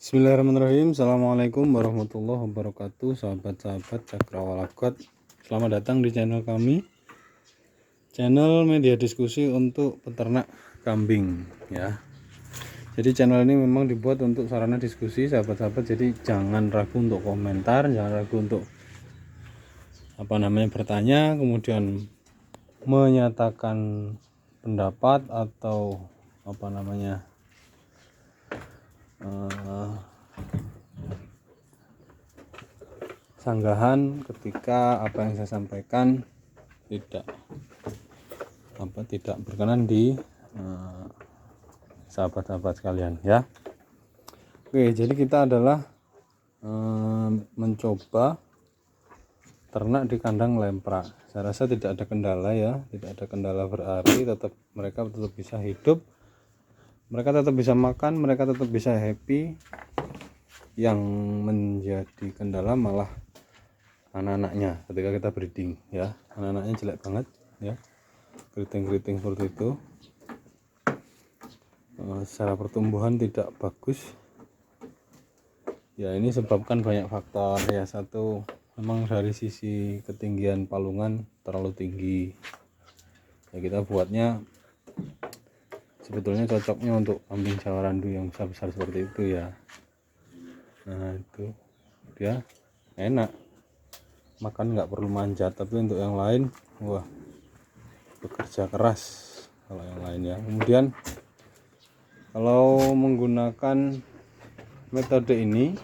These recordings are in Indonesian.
Bismillahirrahmanirrahim. Assalamualaikum warahmatullahi wabarakatuh. Sahabat-sahabat Cakrawala God, selamat datang di channel kami, channel media diskusi untuk peternak kambing ya. Jadi channel ini memang dibuat untuk sarana diskusi sahabat-sahabat. Jadi jangan ragu untuk komentar, jangan ragu untuk bertanya, kemudian menyatakan pendapat atau sanggahan ketika apa yang saya sampaikan tidak berkenan di sahabat-sahabat sekalian ya. Oke, jadi kita adalah mencoba ternak di kandang lemprak. Saya rasa tidak ada kendala ya, tidak ada kendala berarti mereka tetap bisa hidup, mereka tetap bisa makan, mereka tetap bisa happy. Yang menjadi kendala malah anak-anaknya ketika kita breeding ya. Anak-anaknya jelek banget ya, keriting-keriting seperti itu. Secara pertumbuhan tidak bagus ya. Ini sebabkan banyak faktor ya. Satu, memang dari sisi ketinggian palungan terlalu tinggi ya. Kita buatnya sebetulnya cocoknya untuk kambing Jawa Randu yang besar-besar seperti itu ya. Nah itu dia enak makan, nggak perlu manjat. Tapi untuk yang lain wah, bekerja keras kalau yang lain ya. Kemudian kalau menggunakan metode ini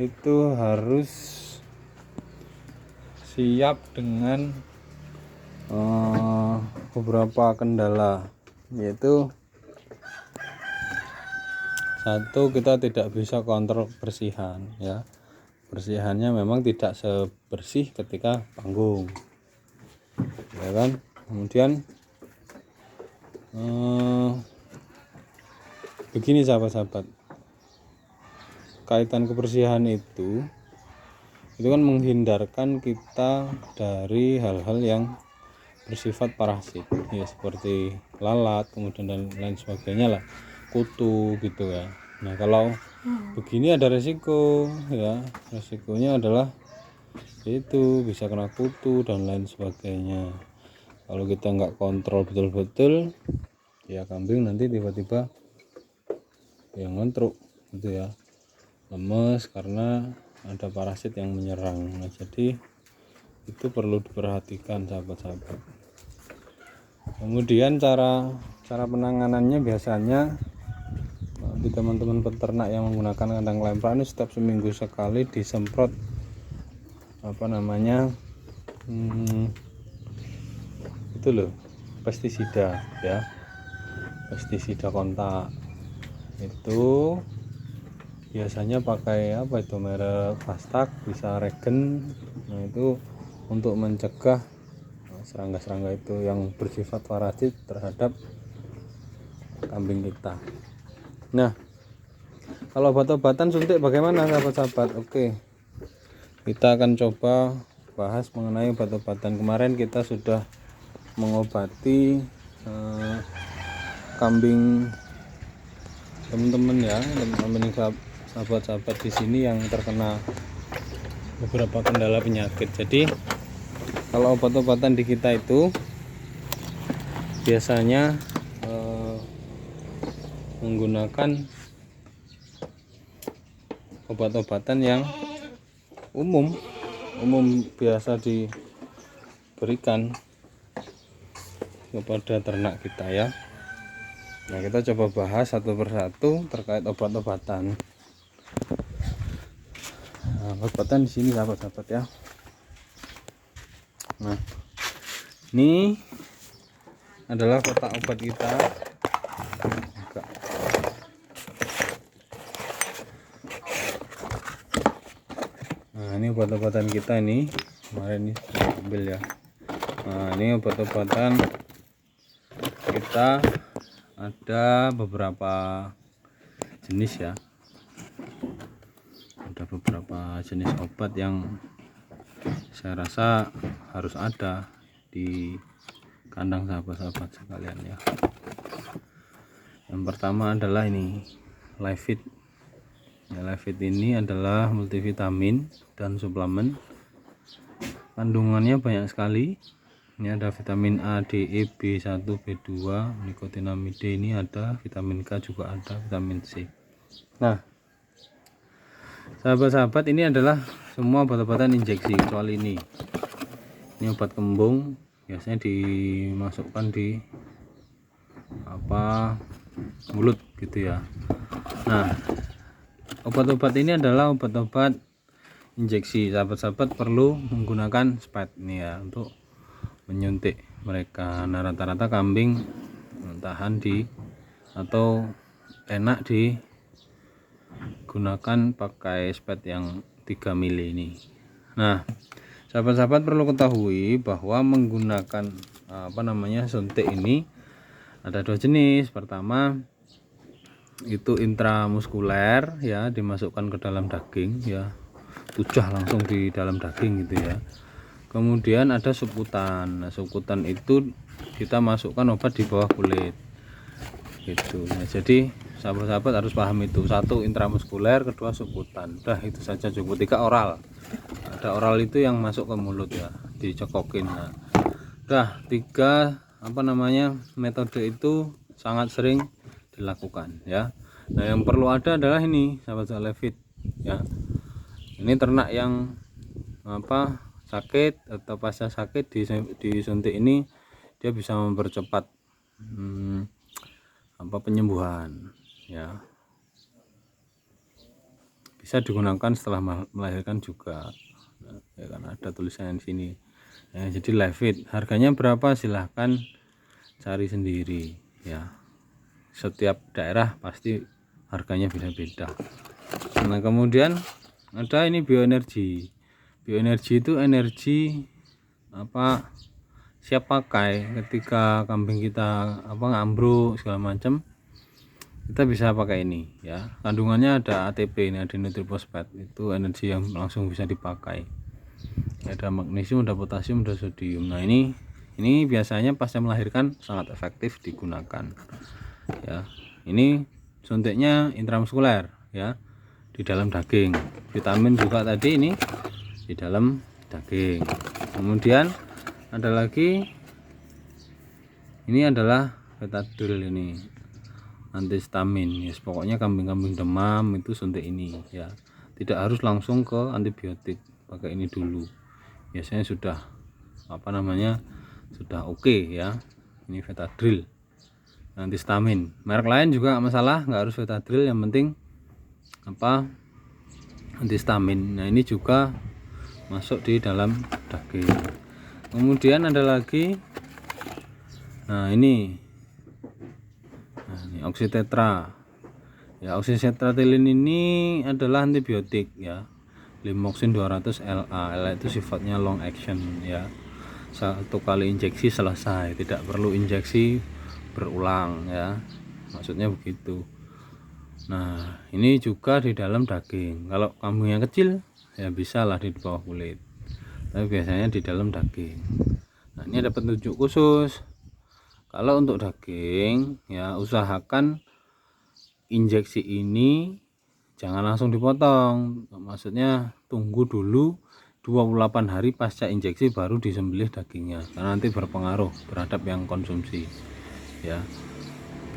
itu harus siap dengan beberapa kendala, yaitu satu, kita tidak bisa kontrol kebersihan ya. Bersihannya memang tidak sebersih ketika panggung ya kan. Kemudian begini sahabat-sahabat, kaitan kebersihan itu kan menghindarkan kita dari hal-hal yang bersifat parasit ya, seperti lalat kemudian dan lain sebagainya lah, kutu gitu ya. Nah kalau begini ada resiko ya, resikonya adalah itu bisa kena kutu dan lain sebagainya. Kalau kita nggak kontrol betul-betul ya, kambing nanti tiba-tiba yang ngontruk gitu ya, lemes karena ada parasit yang menyerang. Nah jadi itu perlu diperhatikan sahabat-sahabat. Kemudian cara penanganannya biasanya di teman-teman peternak yang menggunakan kandang lemprak ini setiap seminggu sekali disemprot itu loh, pestisida ya, pestisida kontak. Itu biasanya pakai merek Fastak, bisa Regen. Nah itu untuk mencegah serangga-serangga itu yang bersifat parasit terhadap kambing kita. Nah kalau obat-obatan suntik bagaimana sahabat-sahabat? Oke, kita akan coba bahas mengenai obat-obatan. Kemarin kita sudah mengobati kambing teman-teman ya, teman-teman sahabat-sahabat di sini yang terkena beberapa kendala penyakit. Jadi kalau obat-obatan di kita itu biasanya menggunakan obat-obatan yang umum biasa diberikan kepada ternak kita ya. Nah kita coba bahas satu persatu terkait obat-obatan. Nah, obat-obatan di sini sahabat-sahabat ya. Nah ini adalah kotak obat kita. Nah ini obat-obatan kita ini, kemarin ini ambil ya. Nah ini obat-obatan kita ada beberapa jenis ya, ada beberapa jenis obat yang saya rasa harus ada di kandang sahabat-sahabat sekalian ya. Yang pertama adalah ini Livit Ya, Levit ini adalah multivitamin dan suplemen. Kandungannya banyak sekali. Ini ada vitamin A, D, E, B1, B2, nikotinamide ini ada, vitamin K juga ada, vitamin C. Nah, sahabat-sahabat, ini adalah semua obat-obatan injeksi kecuali ini. Ini obat kembung, biasanya dimasukkan di mulut gitu ya. Nah, obat-obat ini adalah obat-obat injeksi. Sahabat-sahabat perlu menggunakan spad ini ya untuk menyuntik mereka. Nah, rata-rata kambing tahan atau enak digunakan pakai spad yang 3 mili ini. Nah, sahabat-sahabat perlu ketahui bahwa menggunakan suntik ini ada 2 jenis. Pertama itu intramuskuler ya, dimasukkan ke dalam daging ya, tujah langsung di dalam daging gitu ya. Kemudian ada subkutan. Nah, subkutan itu kita masukkan obat di bawah kulit gitu. Nah, jadi sahabat-sahabat harus paham itu. 1 intramuskuler, kedua subkutan. Udah itu saja cukup. 3 oral. Ada oral itu yang masuk ke mulut ya, dicekokin. Nah, udah 3 metode itu sangat sering dilakukan ya. Nah, yang perlu ada adalah ini sahabat Levit ya. Ini ternak yang sakit atau pasca sakit disuntik ini, dia bisa mempercepat penyembuhan ya. Bisa digunakan setelah melahirkan juga ya, kan ada tulisannya di sini ya. Jadi Levit harganya berapa silahkan cari sendiri ya, setiap daerah pasti harganya beda-beda. Nah, kemudian ada ini bioenergi. Bioenergi itu energi siap pakai ketika kambing kita ngambruk segala macam, kita bisa pakai ini ya. Kandungannya ada ATP, ini ada nutrifosfat, itu energi yang langsung bisa dipakai. Ada magnesium, ada potasium, ada sodium. Nah, ini biasanya pasca melahirkan sangat efektif digunakan ya. Ini suntiknya intramuskuler ya, di dalam daging. Vitamin juga tadi ini di dalam daging. Kemudian ada lagi, ini adalah Betadril, ini antihistamin ya. Pokoknya kambing-kambing demam itu suntik ini ya, tidak harus langsung ke antibiotik, pakai ini dulu biasanya sudah sudah oke ya. Ini Betadril antihistamin, merek lain juga nggak masalah, nggak harus Betadril, yang penting antihistamin. Nah, ini juga masuk di dalam daging. Kemudian ada lagi, ini oksitetra ya. Oksitetratilin ini adalah antibiotik ya, Limoksin 200 LA. LA itu sifatnya long action ya, 1 kali injeksi selesai, tidak perlu injeksi berulang ya, maksudnya begitu. Nah, ini juga di dalam daging. Kalau kambing yang kecil ya bisa lah di bawah kulit, tapi biasanya di dalam daging. Nah, ini ada petunjuk khusus. Kalau untuk daging ya, usahakan injeksi ini jangan langsung dipotong, maksudnya tunggu dulu 28 hari pasca injeksi baru disembelih dagingnya, karena nanti berpengaruh terhadap yang konsumsi ya.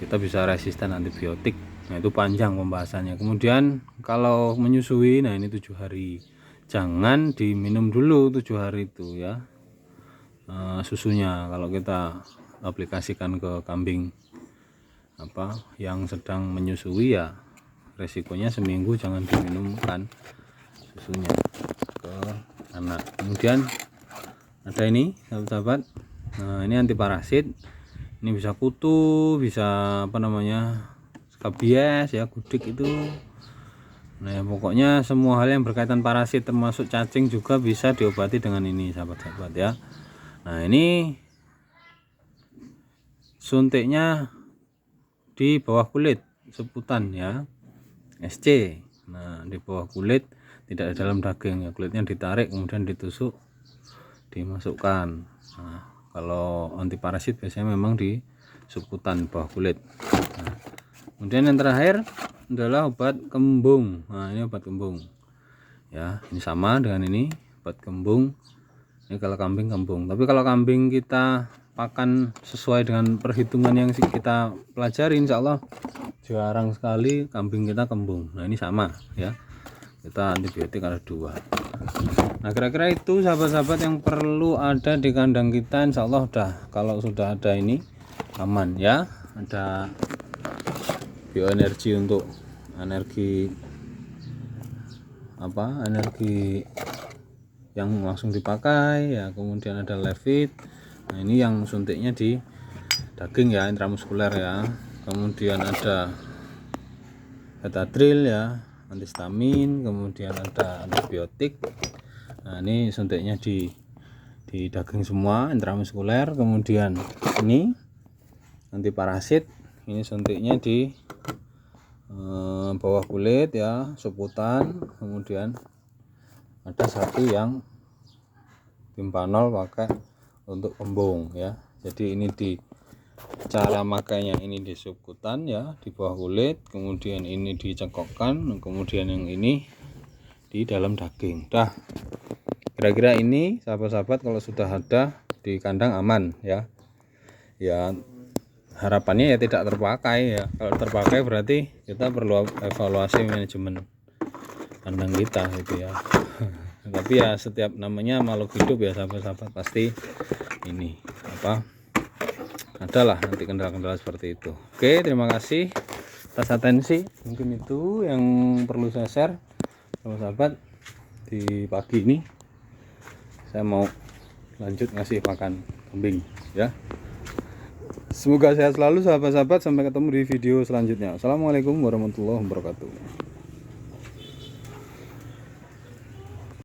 Kita bisa resisten antibiotik. Nah, itu panjang pembahasannya. Kemudian kalau menyusui, nah ini 7 hari, jangan diminum dulu 7 hari itu ya, susunya. Kalau kita aplikasikan ke kambing yang sedang menyusui ya, resikonya seminggu jangan diminumkan susunya ke anak. Kemudian ada ini sahabat-sahabat, nah ini anti parasit. Ini bisa kutu, bisa skabies ya, gudik itu. Nah, ya, pokoknya semua hal yang berkaitan parasit termasuk cacing juga bisa diobati dengan ini sahabat-sahabat ya. Nah, ini suntiknya di bawah kulit, seputan ya, SC. Nah, di bawah kulit, tidak di dalam daging ya, kulitnya ditarik kemudian ditusuk, dimasukkan. Nah, kalau anti parasit biasanya memang di seputan bawah kulit. Nah, kemudian yang terakhir adalah obat kembung. Nah, ini obat kembung. Ya, ini sama dengan ini obat kembung. Ini kalau kambing kembung. Tapi kalau kambing kita pakan sesuai dengan perhitungan yang kita pelajari, insya Allah jarang sekali kambing kita kembung. Nah, ini sama ya. Kita antibiotik ada 2. Nah, kira-kira itu sahabat-sahabat yang perlu ada di kandang kita. Insya Allah kalau sudah ada ini aman ya. Ada bioenergi untuk energi yang langsung dipakai ya, kemudian ada levit. Nah, ini yang suntiknya di daging ya, intramuskuler ya. Kemudian ada betadril ya, antihistamin, kemudian ada antibiotik. Nah, ini suntiknya di daging semua, intramuskuler. Kemudian ini antiparasit, ini suntiknya di bawah kulit ya, seputan. Kemudian ada satu yang timpanol pakai untuk kembung ya. Jadi ini di cara makanya ini di subkutan ya, di bawah kulit, kemudian ini dicengkokkan, kemudian yang ini di dalam daging. Kira-kira ini sahabat-sahabat kalau sudah ada di kandang aman ya. Ya harapannya ya tidak terpakai ya. Kalau terpakai berarti kita perlu evaluasi manajemen kandang kita gitu ya. Tapi ya setiap namanya makhluk hidup ya sahabat-sahabat, pasti ini adalah nanti kendala-kendala seperti itu. Oke, terima kasih atas atensi. Mungkin itu yang perlu saya share sahabat-sahabat di pagi ini. Saya mau lanjut ngasih makan kambing ya. Semoga sehat selalu sahabat-sahabat, sampai ketemu di video selanjutnya. Assalamualaikum warahmatullahi wabarakatuh.